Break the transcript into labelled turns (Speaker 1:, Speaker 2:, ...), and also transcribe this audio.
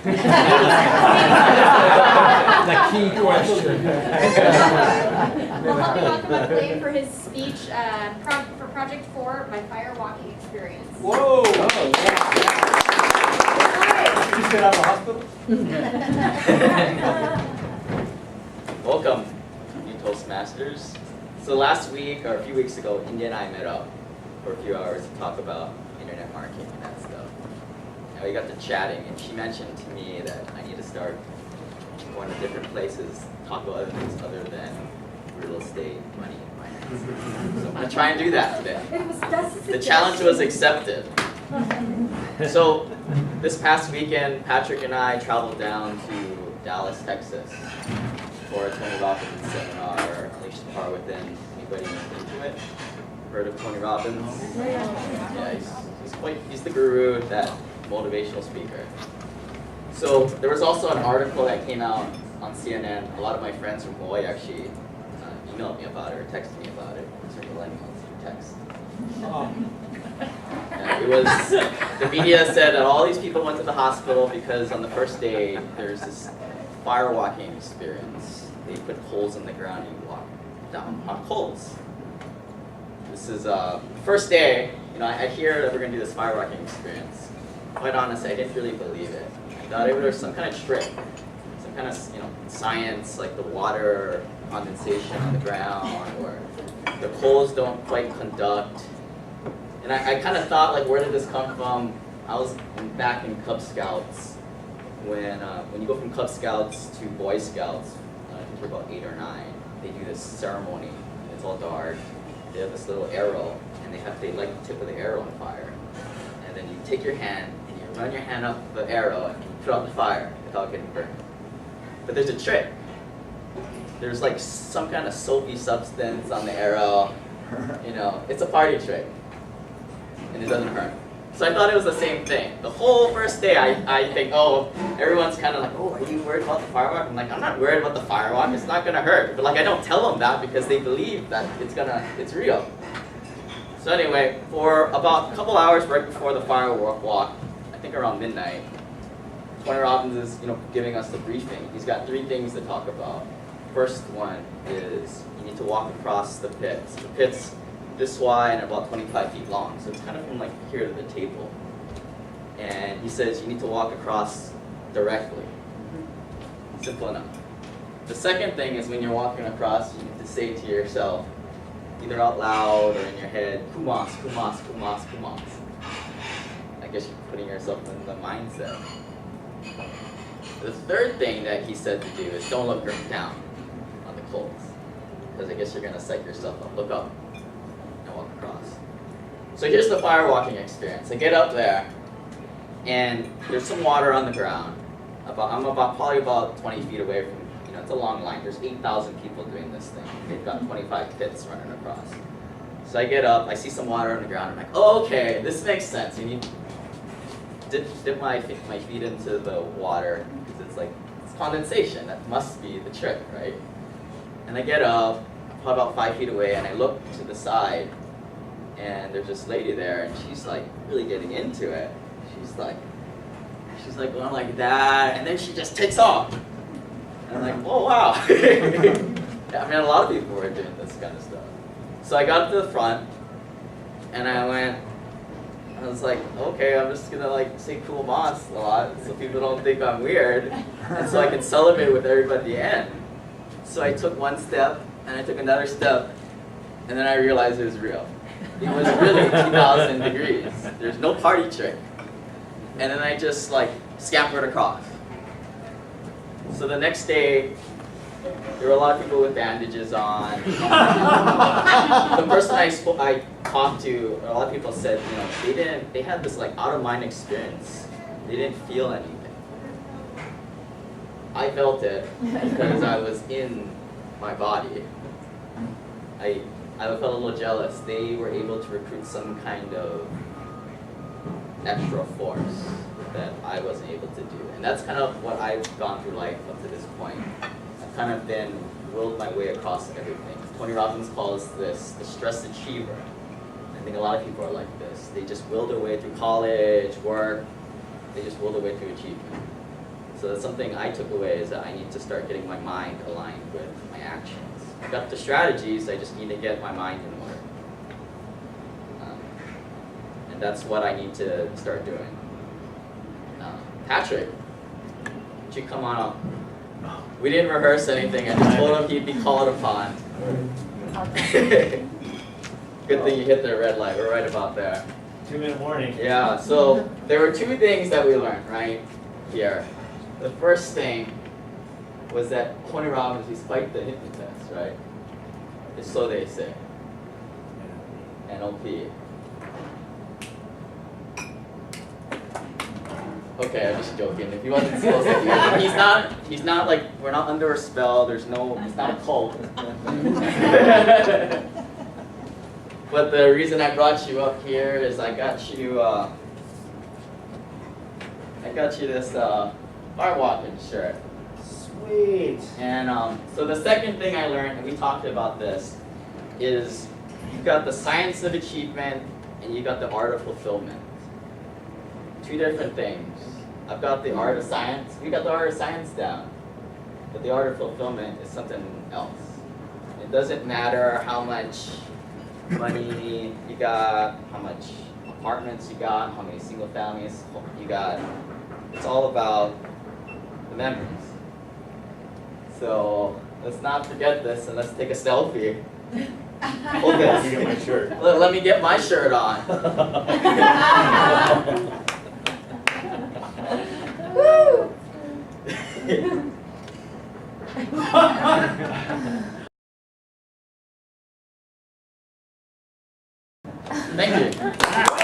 Speaker 1: The key question.
Speaker 2: We'll help me welcome up Clay for his speech for Project 4, my firewalking experience.
Speaker 3: Whoa! Oh, yeah. You sit out of the hospital?
Speaker 4: Welcome, new Toastmasters. So last week, or a few weeks ago, India and I met up for a few hours to talk about internet marketing and that stuff. And we got to chatting, and she mentioned to me that I need to start going to different places, talk about other things other than real estate, money, and finance. So I'm going to try and do that today. The challenge was accepted. So this past weekend, Patrick and I traveled down to Dallas, Texas for a Tony Robbins seminar, Unleash the Power Within. Anybody into it? Heard of Tony Robbins? Yeah, he's the guru, that motivational speaker. So there was also an article that came out on CNN. A lot of my friends from Hawaii actually emailed me about it or texted me about it. Sorry, millennials text. It was, the media said that all these people went to the hospital because on the first day there's this firewalking experience. They put holes in the ground and you walk down on coals. This is first day. I hear that we're going to do this firewalking experience. Quite honestly, I didn't really believe it. I thought it was some kind of trick, some kind of science, like the water condensation on the ground, or the coals don't quite conduct. And I kind of thought, like, where did this come from? I was back in Cub Scouts when you go from Cub Scouts to Boy Scouts. I think you're about 8 or 9. They do this ceremony. It's all dark. They have this little arrow, and they light the tip of the arrow on fire. And then you take your hand and you run your hand up the arrow and you put out the fire without getting burned. But there's a trick. There's like some kind of soapy substance on the arrow. It's a party trick. And it doesn't hurt. So I thought it was the same thing. The whole first day I think, oh, everyone's kind of like, oh, are you worried about the firewalk? I'm like, I'm not worried about the firewalk. It's not going to hurt. But like, I don't tell them that because they believe that it's real. So anyway, for about a couple hours right before the firewalk, I think around midnight, Tony Robbins is giving us the briefing. He's got 3 things to talk about. First one is you need to walk across the pits. The pit's this wide and about 25 feet long, so it's kind of from like here to the table. And he says you need to walk across directly. Simple enough. The second thing is when you're walking across, you need to say to yourself, either out loud or in your head, kumas, kumas, kumas, kumas. I guess you're putting yourself in the mindset. The third thing that he said to do is don't look down on the coals, because I guess you're going to psych yourself up. Look up and walk across. So here's the firewalking experience. I get up there, and there's some water on the ground. I'm probably about 20 feet away from, it's a long line. There's 8,000 people doing this thing. They've got 25 pits running across. So I get up, I see some water on the ground. I'm like, oh, okay, this makes sense. You need to dip my feet into the water because it's condensation. That must be the trick, right? And I get up, probably about 5 feet away, and I look to the side, and there's this lady there, and she's like really getting into it. She's like going like that, and then she just takes off. And I'm like, oh wow. Yeah, a lot of people were doing this kind of stuff. So I got to the front, and I was like, okay, I'm just gonna say cool moss a lot so people don't think I'm weird, and so I can celebrate with everybody at the end. So I took one step, and I took another step, and then I realized it was real. It was really 2,000 degrees. There's no party trick. And then I just scampered across. So the next day, there were a lot of people with bandages on. The person I talked to, a lot of people said, they had this out of mind experience. They didn't feel anything. I felt it because I was in my body. I felt a little jealous. They were able to recruit some kind of extra force that I wasn't able to do. And that's kind of what I've gone through life up to this point. I've kind of been willed my way across everything. Tony Robbins calls this the stress achiever. I think a lot of people are like this. They just will their way through college, work. They just will their way through achievement. So that's something I took away, is that I need to start getting my mind aligned with my actions. I've got the strategies, I just need to get my mind in order. And that's what I need to start doing. Patrick, would you come on up? We didn't rehearse anything, I just told him he'd be called upon. Good thing you hit the red light, we're right about there.
Speaker 3: 2-minute warning.
Speaker 4: Yeah, so there were two things that we learned right here. The first thing was that Tony Robbins, despite the hypnotist, right? It's so they say. NLP. Okay, I'm just joking. If he wasn't supposed to do it, he's not like, we're not under a spell, it's not a cult. But the reason I brought you up here is I got you this Firewalking shirt.
Speaker 3: Sweet.
Speaker 4: And so the second thing I learned, and we talked about this, is you've got the science of achievement and you got the art of fulfillment. Two different things. I've got the art of science, we got the art of science down, but the art of fulfillment is something else. It doesn't matter how much money you got, how much apartments you got, how many single families you got. It's all about the memories. So let's not forget this and let's take a selfie. Hold this.
Speaker 3: Let me get my shirt.
Speaker 4: Let me get my shirt on. Woo! Thank you.